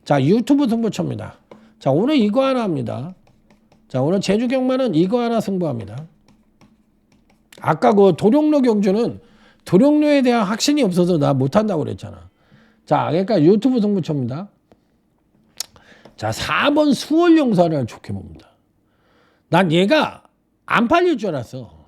자, 유튜브 승부처입니다. 자, 오늘 이거 하나 합니다. 자, 오늘 제주경마는 이거 하나 승부합니다. 아까 그 도룡로 경주는 도룡로에 대한 확신이 없어서 나 못한다고 그랬잖아. 자, 그러니까 유튜브 승부처입니다. 자, 4번 수월용사를 좋게 봅니다. 난 얘가 안 팔릴 줄 알았어.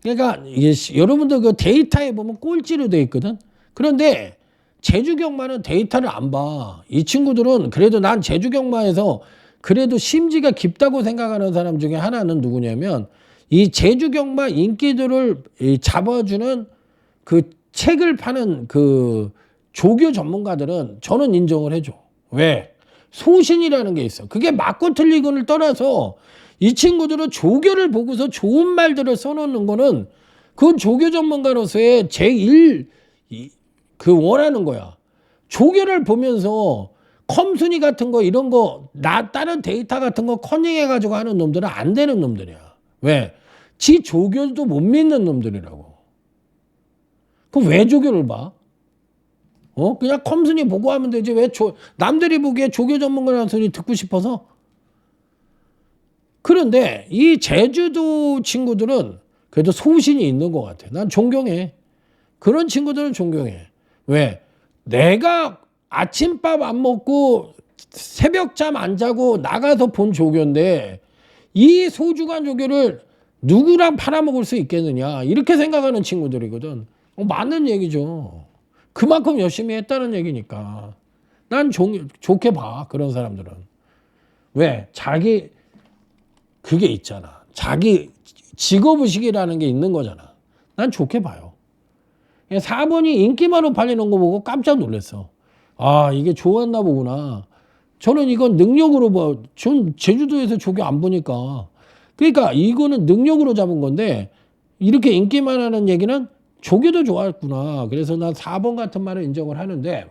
그러니까 이게 여러분들 그 데이터에 보면 꼴찌로 돼 있거든. 그런데 제주경마는 데이터를 안 봐. 이 친구들은 그래도 난 제주경마에서 그래도 심지가 깊다고 생각하는 사람 중에 하나는 누구냐면 이 제주경마 인기들을 잡아주는 그 책을 파는 그 조교 전문가들은 저는 인정을 해줘. 왜? 소신이라는 게 있어. 그게 맞고 틀리고를 떠나서 이 친구들은 조교를 보고서 좋은 말들을 써놓는 거는 그건 조교 전문가로서의 그 원하는 거야. 조교를 보면서 컴순이 같은 거 이런 거 다른 데이터 같은 거 커닝해가지고 하는 놈들은 안 되는 놈들이야. 왜? 지 조교도 못 믿는 놈들이라고. 그럼 왜 조교를 봐? 그냥 컴순이 보고 하면 되지. 왜 남들이 보기에 조교 전문가라는 소리 듣고 싶어서? 그런데 이 제주도 친구들은 그래도 소신이 있는 것 같아. 난 존경해. 그런 친구들은 존경해. 왜? 내가 아침밥 안 먹고 새벽잠 안 자고 나가서 본 조교인데 이 소중한 조교를 누구랑 팔아먹을 수 있겠느냐 이렇게 생각하는 친구들이거든. 맞는 얘기죠. 그만큼 열심히 했다는 얘기니까. 난 좋게 봐. 그런 사람들은. 왜? 그게 있잖아. 자기 직업의식이라는 게 있는 거잖아. 난 좋게 봐요. 4번이 인기만으로 팔리는 거 보고 깜짝 놀랐어. 아, 이게 좋았나 보구나. 저는 이건 능력으로 봐. 전 제주도에서 조교 안 보니까. 그러니까 이거는 능력으로 잡은 건데 이렇게 인기만 하는 얘기는 조교도 좋았구나. 그래서 난 4번 같은 말을 인정을 하는데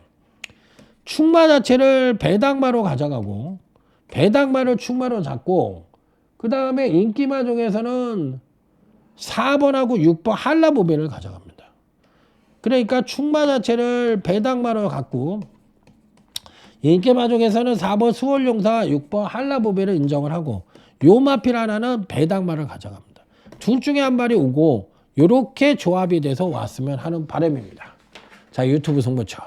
충마 자체를 배당마로 가져가고 배당마를 충마로 잡고 그 다음에 인기마 중에서는 4번하고 6번 한라보배를 가져갑니다. 그러니까 충마 자체를 배당마로 갖고 인기마 중에서는 4번 수월용사 6번 한라보배를 인정을 하고 요 마필 하나는 배당마를 가져갑니다. 둘 중에 한 발이 오고 이렇게 조합이 돼서 왔으면 하는 바람입니다. 자, 유튜브 승부처.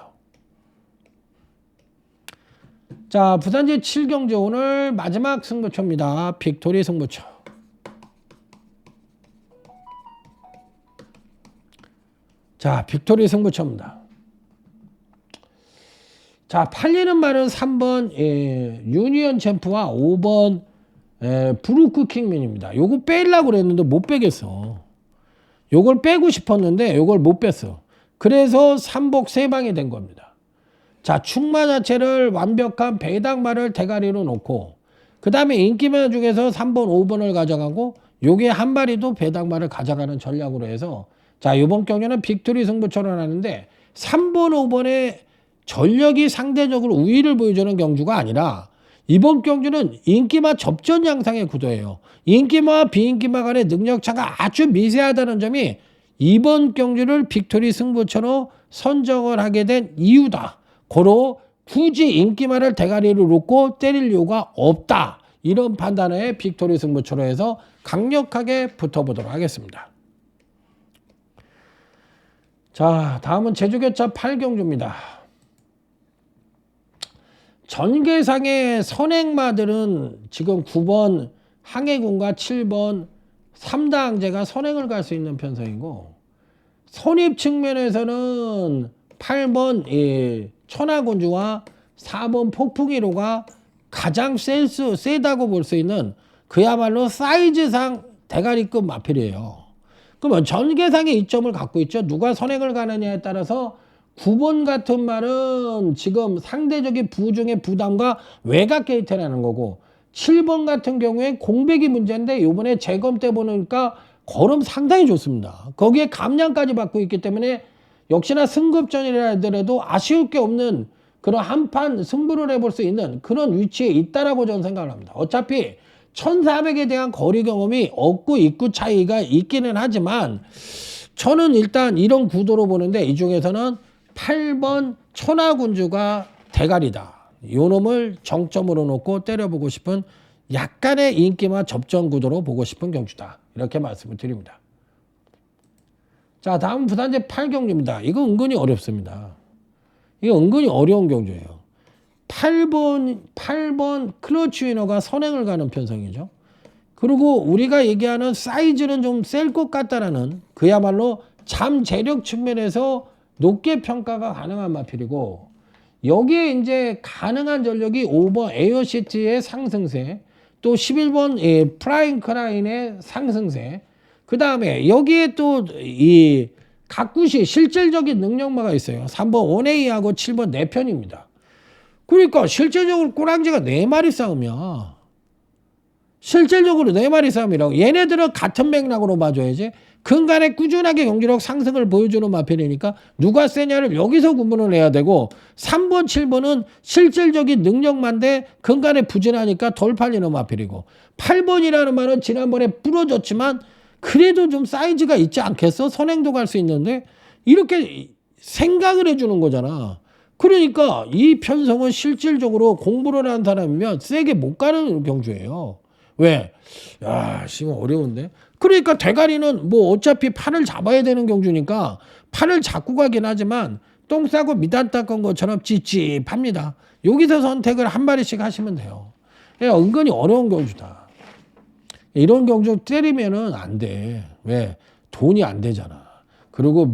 자, 부산제 7경제 오늘 마지막 승부처입니다. 빅토리 승부처. 자, 빅토리 승부처입니다. 자, 팔리는 말은 3번 유니언 챔프와 5번 브루크 킹맨입니다. 요거 빼려고 그랬는데 못 빼겠어. 요걸 빼고 싶었는데 요걸 못 뺐어. 그래서 3복 3방이 된 겁니다. 자, 충마 자체를 완벽한 배당마를 대가리로 놓고 그 다음에 인기마 중에서 3번 5번을 가져가고 요게 한 마리도 배당마를 가져가는 전략으로 해서 자, 이번 경기는 빅토리 승부처로 하는데 3번 5번의 전력이 상대적으로 우위를 보여주는 경주가 아니라 이번 경주는 인기마 접전 양상의 구도예요. 인기마와 비인기마 간의 능력차가 아주 미세하다는 점이 이번 경주를 빅토리 승부처로 선정을 하게 된 이유다. 고로 굳이 인기마를 대가리로 놓고 때릴 이유가 없다. 이런 판단에 빅토리 승부처로 해서 강력하게 붙어보도록 하겠습니다. 자, 다음은 제주교차 8경주입니다. 전개상의 선행마들은 지금 9번 항해군과 7번 3다항제가 선행을 갈 수 있는 편성이고 선입 측면에서는 8번 천하군주와 4번 폭풍이로가 가장 세다고 볼 수 있는 그야말로 사이즈상 대가리급 마필이에요. 그러면 전개상의 이점을 갖고 있죠. 누가 선행을 가느냐에 따라서 9번 같은 말은 지금 상대적인 부중의 부담과 외곽 게이트라는 거고 7번 같은 경우에 공백이 문제인데 이번에 재검 때 보니까 걸음 상당히 좋습니다. 거기에 감량까지 받고 있기 때문에 역시나 승급전이라 하더라도 아쉬울 게 없는 그런 한판 승부를 해볼 수 있는 그런 위치에 있다라고 저는 생각을 합니다. 어차피 1400에 대한 거리 경험이 없고 있고 차이가 있기는 하지만 저는 일단 이런 구도로 보는데 이 중에서는 8번 천하군주가 대가리다. 요 놈을 정점으로 놓고 때려보고 싶은 약간의 인기와 접전 구도로 보고 싶은 경주다. 이렇게 말씀을 드립니다. 자, 다음 부산제 8경주입니다. 이거 은근히 어렵습니다. 이거 은근히 어려운 경주예요. 8번 클러치 위너가 선행을 가는 편성이죠. 그리고 우리가 얘기하는 사이즈는 좀 셀 것 같다라는 그야말로 잠재력 측면에서 높게 평가가 가능한 마필이고 여기에 이제 가능한 전력이 5번 에어시티의 상승세 또 11번 프라잉 크라인의 상승세 그 다음에 여기에 또 이 각 굿이 실질적인 능력마가 있어요. 3번 원웨이하고 7번 내 편입니다. 그러니까 실질적으로 꼬랑지가 4마리 싸움이야. 실질적으로 4마리 싸움이라고. 얘네들은 같은 맥락으로 봐줘야지. 근간에 꾸준하게 경기력 상승을 보여주는 마필이니까 누가 세냐를 여기서 구분을 해야 되고, 3번, 7번은 실질적인 능력만데 근간에 부진하니까 덜 팔리는 마필이고, 8번이라는 말은 지난번에 부러졌지만 그래도 좀 사이즈가 있지 않겠어? 선행도 갈 수 있는데 이렇게 생각을 해주는 거잖아. 그러니까 이 편성은 실질적으로 공부를 하는 사람이면 세게 못 가는 경주예요. 왜? 야, 지금 어려운데? 그러니까 대가리는 뭐 어차피 판을 잡아야 되는 경주니까 판을 잡고 가긴 하지만 똥 싸고 미단 닦은 것처럼 찝찝합니다. 여기서 선택을 한 마리씩 하시면 돼요. 은근히 어려운 경주다. 이런 경주 때리면은 안 돼. 왜? 돈이 안 되잖아. 그리고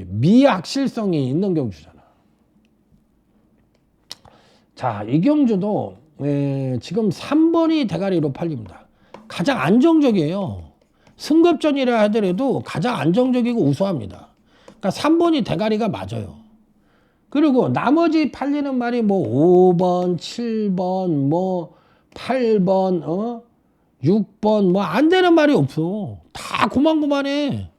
미확실성이 있는 경주잖아. 자, 이 경주도 지금 3번이 대가리로 팔립니다. 가장 안정적이에요. 승급전이라 하더라도 가장 안정적이고 우수합니다. 그러니까 3번이 대가리가 맞아요. 그리고 나머지 팔리는 말이 뭐 5번, 7번, 뭐 8번, 6번 뭐 안 되는 말이 없어. 다 고만고만해.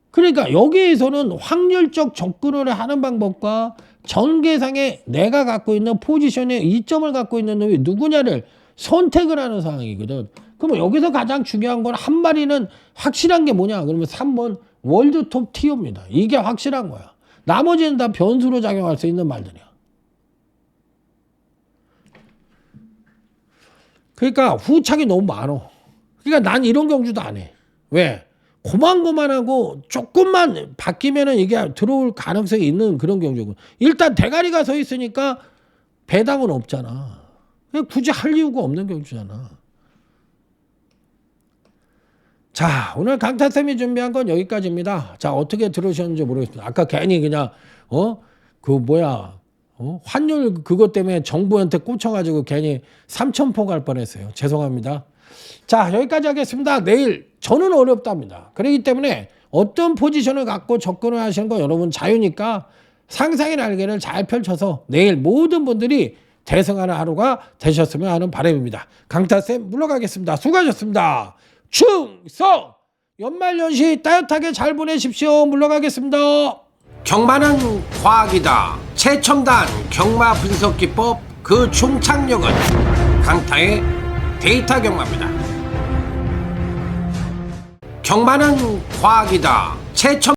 그러니까 여기에서는 확률적 접근을 하는 방법과 전개상에 내가 갖고 있는 포지션에 이점을 갖고 있는 놈이 누구냐를 선택을 하는 상황이거든. 그러면 여기서 가장 중요한 건 한 마리는 확실한 게 뭐냐? 그러면 3번 월드톱 티오입니다. 이게 확실한 거야. 나머지는 다 변수로 작용할 수 있는 말들이야. 그러니까 후착이 너무 많어. 그러니까 난 이런 경주도 안 해. 왜? 고만고만하고 조금만 바뀌면은 이게 들어올 가능성이 있는 그런 경주고. 일단 대가리가 서 있으니까 배당은 없잖아. 굳이 할 이유가 없는 경주잖아. 자, 오늘 강타쌤이 준비한 건 여기까지입니다. 자, 어떻게 들으셨는지 모르겠습니다. 아까 괜히 그냥 환율 그것 때문에 정부한테 꽂혀가지고 괜히 3,000포 갈 뻔했어요. 죄송합니다. 자, 여기까지 하겠습니다. 내일 저는 어렵답니다. 그렇기 때문에 어떤 포지션을 갖고 접근을 하시는 건 여러분 자유니까 상상의 날개를 잘 펼쳐서 내일 모든 분들이 대승하는 하루가 되셨으면 하는 바람입니다. 강타쌤 물러가겠습니다. 수고하셨습니다. 충성! 연말연시 따뜻하게 잘 보내십시오. 물러가겠습니다. 경마는 과학이다. 최첨단 경마 분석 기법 그 총착력은 강타의 데이터 경마입니다. 경마는 과학이다. 최첨